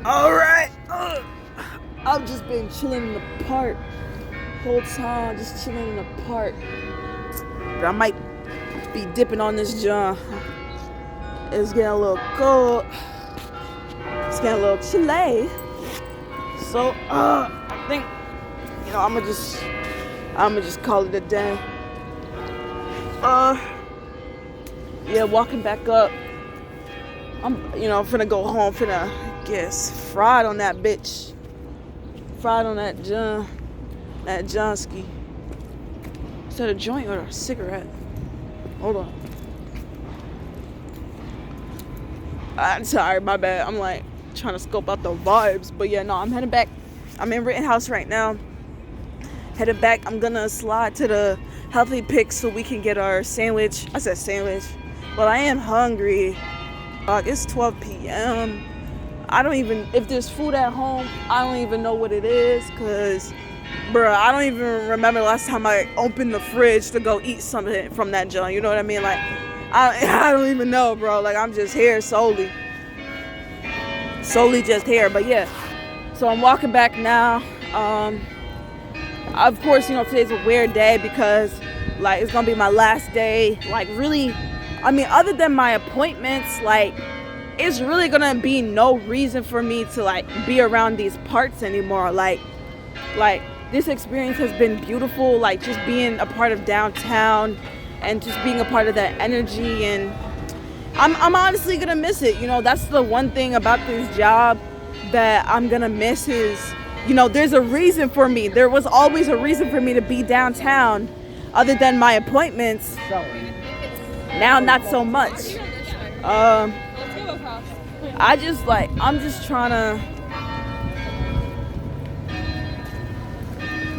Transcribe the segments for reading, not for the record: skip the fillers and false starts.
Alright. I've just been chilling in the park. Whole time, just chilling in the park. But I might be dipping on this John. It's getting a little cold. It's getting a little chilly. So, I think, I'ma just call it a day. Yeah, walking back up. I'm finna go home, finna get fried on that bitch. Fried on that Johnski. Is that a joint or a cigarette? Hold on. I'm tired, my bad. I'm like trying to scope out the vibes. But yeah, no, I'm heading back. I'm in Rittenhouse right now. Headed back. I'm gonna slide to the Healthy Picks so we can get our sandwich. I said sandwich. Well, I am hungry. It's 12 p.m. If there's food at home, I don't even know what it is, because, bruh, I don't even remember the last time I opened the fridge to go eat something from that joint, you know what I mean? Like, I don't even know, bro. Like, I'm just here solely just here. But yeah, so I'm walking back now. Of course, today's a weird day because, like, it's gonna be my last day. Like, really, I mean, other than my appointments, like, it's really gonna be no reason for me to, like, be around these parts anymore. Like this experience has been beautiful, like, just being a part of downtown and just being a part of that energy. And I'm honestly gonna miss it. That's the one thing about this job that I'm gonna miss is, there's a reason for me. There was always a reason for me to be downtown other than my appointments. Now, not so much. I'm just trying to,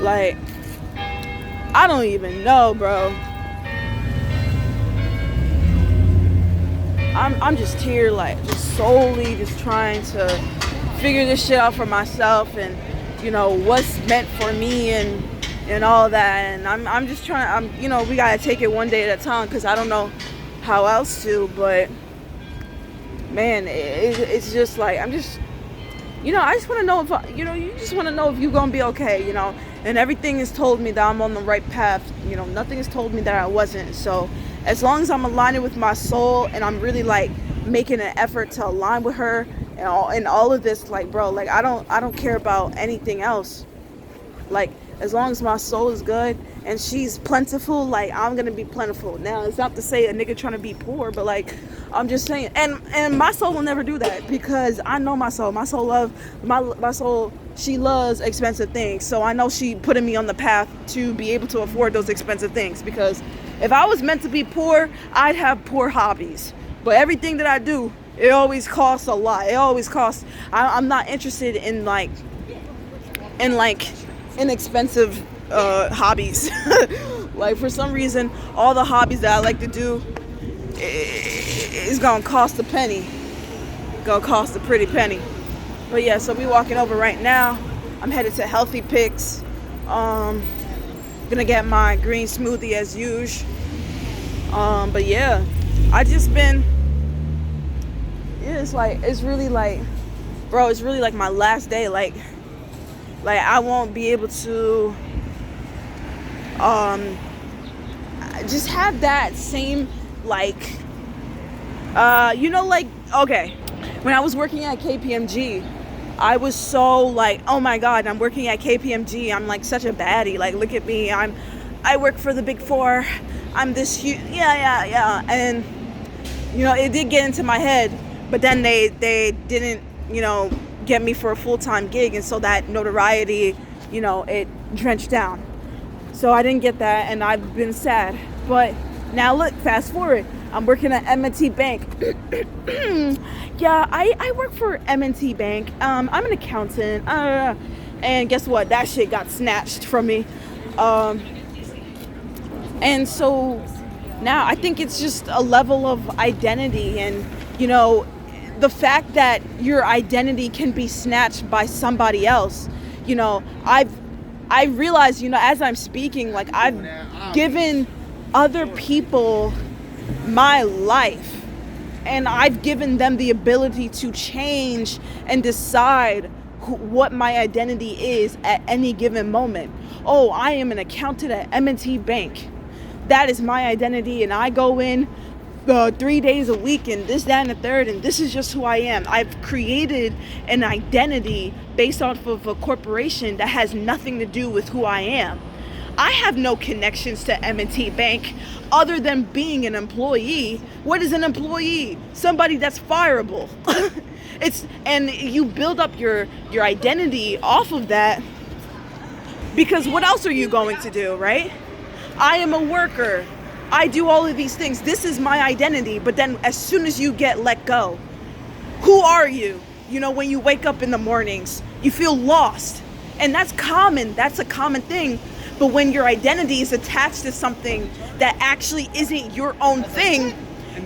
like, I don't even know, bro. I'm just here, like, just solely just trying to figure this shit out for myself, and, what's meant for me and all that. And I'm just trying, we gotta take it one day at a time, because I don't know how else to. But man, it's just like, I'm just, I just want to know if, you just want to know if you're going to be okay, and everything has told me that I'm on the right path. Nothing has told me that I wasn't. So as long as I'm aligning with my soul, and I'm really, like, making an effort to align with her and all of this, like, bro, like, I don't care about anything else. Like, as long as my soul is good and she's plentiful, like, I'm gonna be plentiful. Now, it's not to say a nigga trying to be poor, but, like, I'm just saying, and my soul will never do that, because I know my soul. My soul, she loves expensive things. So I know she putting me on the path to be able to afford those expensive things, because if I was meant to be poor, I'd have poor hobbies. But everything that I do, it always costs a lot. It always costs. I'm not interested in, like, inexpensive hobbies. Like, for some reason, all the hobbies that I like to do is gonna cost a penny. Gonna cost a pretty penny. But yeah, so we walking over right now. I'm headed to Healthy Picks. Gonna get my green smoothie as usual. But yeah, I just been, it's really like, bro, it's really like my last day. Like I won't be able to just have that same, like, like, okay, when I was working at KPMG, I was so like, oh my god, I'm working at KPMG, I'm like such a baddie, like, look at me, I work for the Big Four, I'm this huge, yeah, and it did get into my head, but then they didn't get me for a full-time gig, and so that notoriety, it drenched down. So I didn't get that, and I've been sad. But now look, fast forward, I'm working at M&T Bank. Yeah, I work for M&T Bank. I'm an accountant. And guess what? That shit got snatched from me. And so now I think it's just a level of identity, and the fact that your identity can be snatched by somebody else. I realize, as I'm speaking, like, I've given other people my life, and I've given them the ability to change and decide what my identity is at any given moment. Oh, I am an accountant at M&T Bank. That is my identity, and I go in 3 days a week and this, that, and the third, and this is just who I am. I've created an identity based off of a corporation that has nothing to do with who I am. I have no connections to M&T Bank other than being an employee. What is an employee? Somebody that's fireable. And you build up your identity off of that, because what else are you going to do, right? I am a worker. I do all of these things. This is my identity. But then as soon as you get let go, who are you? You know, when you wake up in the mornings, you feel lost. And that's common. That's a common thing. But when your identity is attached to something that actually isn't your own thing,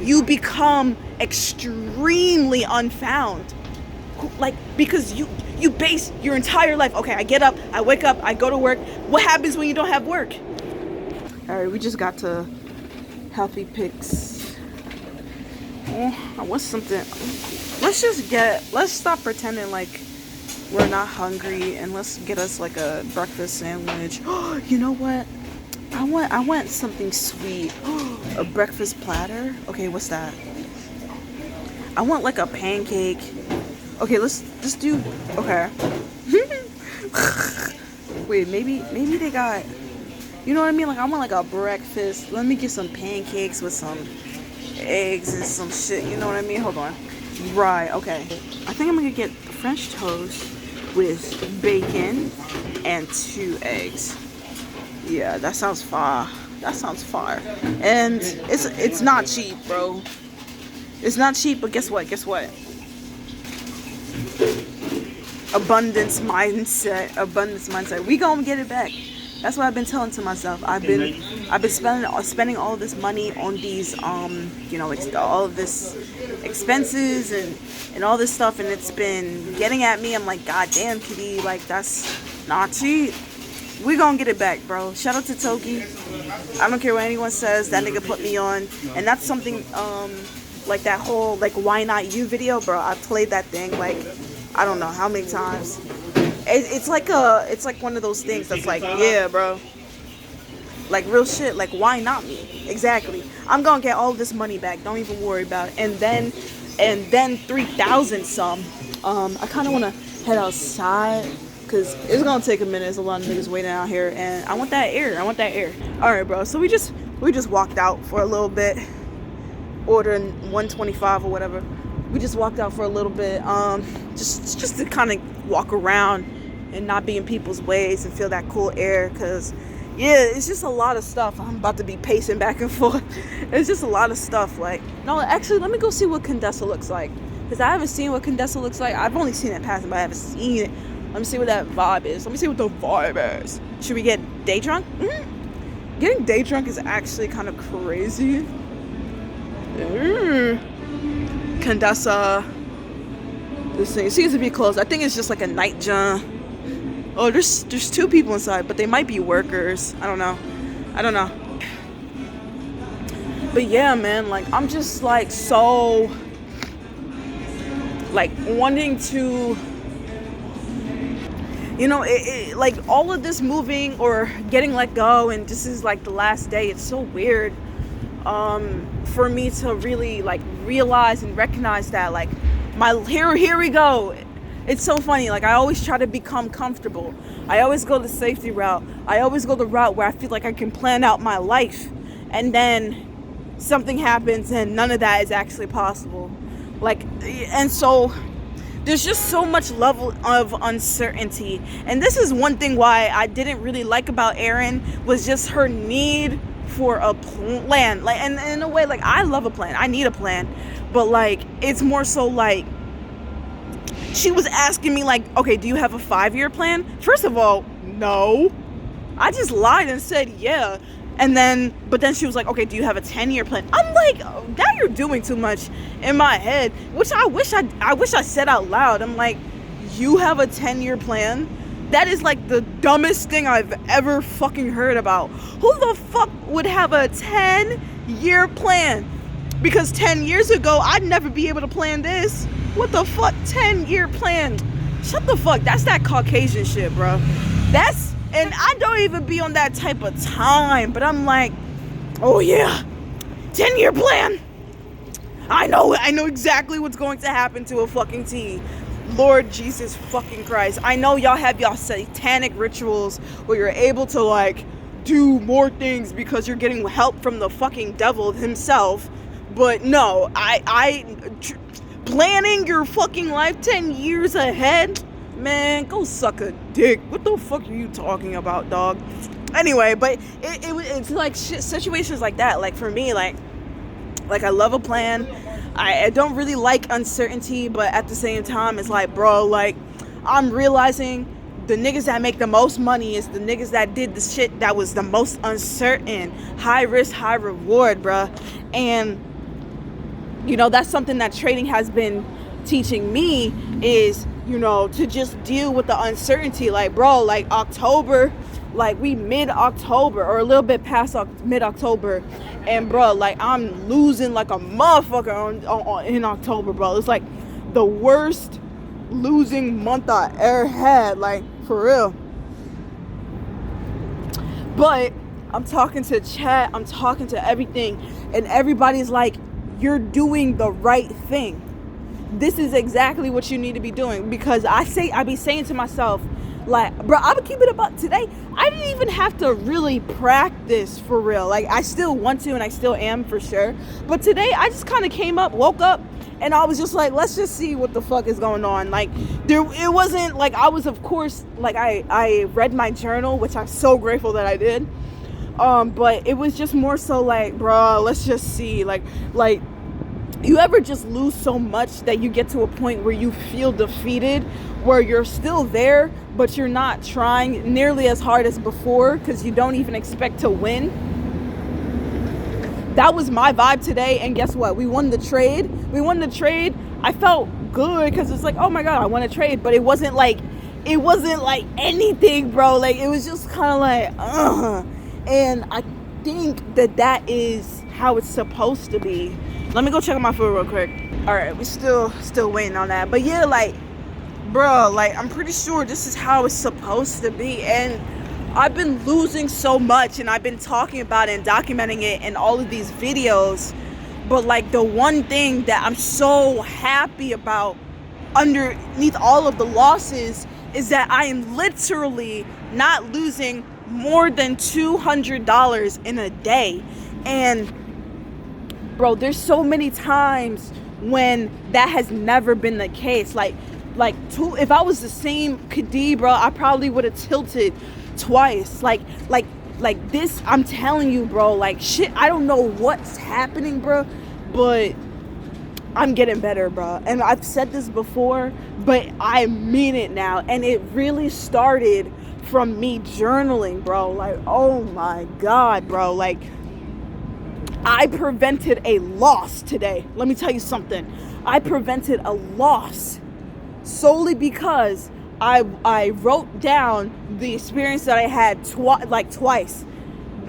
you become extremely unfound. Like, because you base your entire life. Okay, I get up, I wake up, I go to work. What happens when you don't have work? All right, we just got to Healthy Picks. Oh, I want something. Let's stop pretending like we're not hungry, and let's get us like a breakfast sandwich. Oh, you know what? I want something sweet. A breakfast platter. Okay, what's that? I want like a pancake. Okay, let's just do. Okay. Wait, maybe they got. You know what I mean? Like, I want like a breakfast. Let me get some pancakes with some eggs and some shit. You know what I mean? Hold on. Right, okay. I think I'm gonna get French toast with bacon and 2 eggs. Yeah, that sounds fire. That sounds fire. And it's not cheap, bro. It's not cheap, but guess what? Guess what? Abundance mindset. We gonna get it back. That's what I've been telling to myself. I've been spending all this money on these all of this expenses and all this stuff, and it's been getting at me. I'm like, God damn, kitty, like, that's not cheap. We gonna get it back, bro. Shout out to Toki. I don't care what anyone says. That nigga put me on, and that's something like that whole like why not you video, bro. I played that thing like I don't know how many times. It's like one of those things that's like, yeah, bro, like real shit, like why not me? Exactly. I'm gonna get all of this money back, don't even worry about it. And then 3,000 some. I kind of want to head outside because it's gonna take a minute. There's a lot of niggas waiting out here, and I want that air. All right, bro, so we just walked out for a little bit, ordering 125 or whatever. We just walked out for a little bit, just to kind of walk around and not be in people's ways and feel that cool air, because yeah, it's just a lot of stuff. I'm about to be pacing back and forth. It's just a lot of stuff. Like, no, actually, let me go see what Condessa looks like, because I haven't seen what Condessa looks like. I've only seen it passing, but I haven't seen it. Let me see what that vibe is. Let me see what the vibe is. Should we get day drunk? Mm-hmm. Getting day drunk is actually kind of crazy. Condessa. This thing seems to be closed. I think it's just like a night jump. Oh, there's 2 people inside, but they might be workers. I don't know. But yeah, man, like, I'm just like so like wanting to, you know, like all of this moving or getting let go, and this is like the last day. It's so weird for me to really like realize and recognize that, like, here we go. It's so funny. Like, I always try to become comfortable. I always go the safety route. I always go the route where I feel like I can plan out my life, and then something happens and none of that is actually possible. Like, and so there's just so much level of uncertainty. And this is one thing why I didn't really like about Erin, was just her need for a plan. Like, and in a way, like, I love a plan. I need a plan. But like, it's more so like, she was asking me like, okay, do you have a 5-year plan? First of all, no. I just lied and said yeah. But then she was like, okay, do you have a 10-year plan? I'm like, oh, now you're doing too much in my head, which I wish I said out loud. I'm like, you have a 10-year plan? That is like the dumbest thing I've ever fucking heard about. Who the fuck would have a 10-year plan? Because 10 years ago, I'd never be able to plan this. What the fuck? 10-year plan. Shut the fuck. That's that Caucasian shit, bro. And I don't even be on that type of time. But I'm like, oh yeah, 10-year plan. I know exactly what's going to happen to a fucking T. Lord Jesus fucking Christ. I know y'all have y'all satanic rituals where you're able to like do more things because you're getting help from the fucking devil himself. But no, planning your fucking life 10 years ahead, man, go suck a dick. What the fuck are you talking about, dog? Anyway, but it's like shit, situations like that. Like for me, like I love a plan. I don't really like uncertainty, but at the same time, it's like, bro, like I'm realizing the niggas that make the most money is the niggas that did the shit that was the most uncertain, high risk, high reward, bro. And you know, that's something that trading has been teaching me is, you know, to just deal with the uncertainty. Like, bro, like October, like we mid-October or a little bit past mid-October, and bro, like I'm losing like a motherfucker in October, bro. It's like the worst losing month I ever had, like for real. But I'm talking to chat, I'm talking to everything, and everybody's like, you're doing the right thing. This is exactly what you need to be doing. Because I be saying to myself, like, bro, I'm gonna keep it about today. I didn't even have to really practice for real. Like, I still want to, and I still am for sure. But today, I just kind of woke up, and I was just like, let's just see what the fuck is going on. Like, it wasn't like I was, of course, like I read my journal, which I'm so grateful that I did. But it was just more so like, bro, let's just see. Like you ever just lose so much that you get to a point where you feel defeated, where you're still there, but you're not trying nearly as hard as before because you don't even expect to win? That was my vibe today, and guess what? We won the trade. I felt good because it's like, oh my God, I won a trade, but it wasn't like anything, bro. Like, it was just kind of like, And I think that is how it's supposed to be. Let me go check on my food real quick. All right, we still waiting on that. But yeah, like, bro, like, I'm pretty sure this is how it's supposed to be. And I've been losing so much, and I've been talking about it and documenting it in all of these videos. But like, the one thing that I'm so happy about underneath all of the losses is that I am literally not losing more than $200 in a day. And bro, there's so many times when that has never been the case. If I was the same Khadi, bro, I probably would have tilted twice. Like this, I'm telling you, bro, like shit, I don't know what's happening, bro, but I'm getting better, bro. And I've said this before, but I mean it now. And it really started from me journaling, bro. Like, oh my God, bro. Like, I prevented a loss today. Let me tell you something. I prevented a loss solely because I wrote down the experience that I had twice.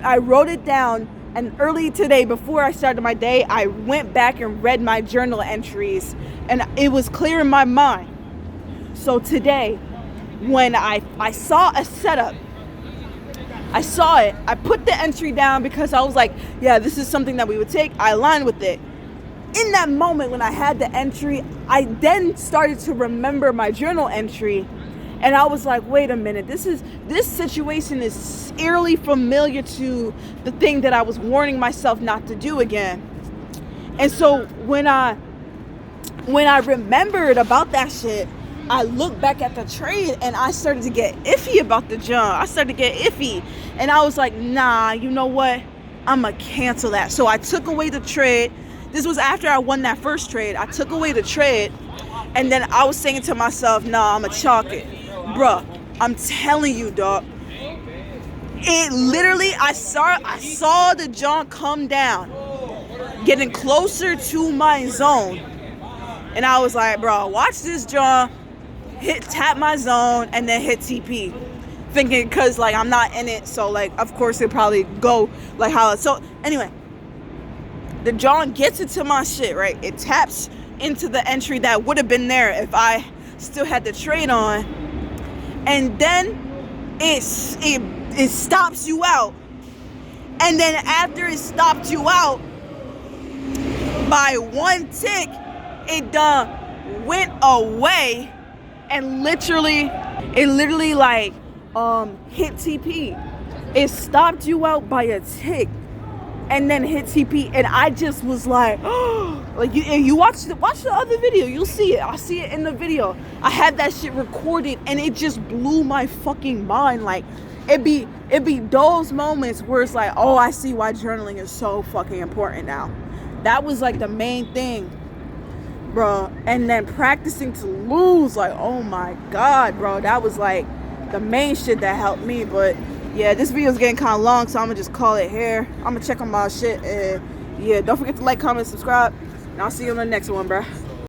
I wrote it down, and early today, before I started my day, I went back and read my journal entries, and it was clear in my mind. So today, when I saw a setup, I saw it, I put the entry down because I was like, yeah, this is something that we would take. I aligned with it. In that moment when I had the entry, I then started to remember my journal entry, and I was like, wait a minute, this situation is eerily familiar to the thing that I was warning myself not to do again. And so when I remembered about that shit, I looked back at the trade and I started to get iffy about the jump. I started to get iffy. And I was like, nah, you know what? I'm going to cancel that. So I took away the trade. This was after I won that first trade. I took away the trade. And then I was saying to myself, nah, I'm going to chalk it. Bruh, I'm telling you, dog. It literally, I saw the jump come down, getting closer to my zone. And I was like, bro, watch this jump. Tap my zone and then hit TP, thinking because like I'm not in it, so like of course it probably go like how. So anyway, The John gets into my shit, right? It taps into the entry that would have been there if I still had the trade on. And then it stops you out. And then after it stopped you out, by one tick, it went away and literally like hit TP. It stopped you out by a tick and then hit TP, and I just was like, oh, like you watch the other video, you'll see it. I see it in the video. I had that shit recorded, and it just blew my fucking mind. Like it be those moments where it's like, oh, I see why journaling is so fucking important now. That was like the main thing, bro. And then practicing to lose, like, oh my god, bro, that was like the main shit that helped me. But yeah, this video is getting kind of long, so I'm gonna just call it here. I'm gonna check on my shit, and yeah, don't forget to like, comment, subscribe, and I'll see you on the next one, bro.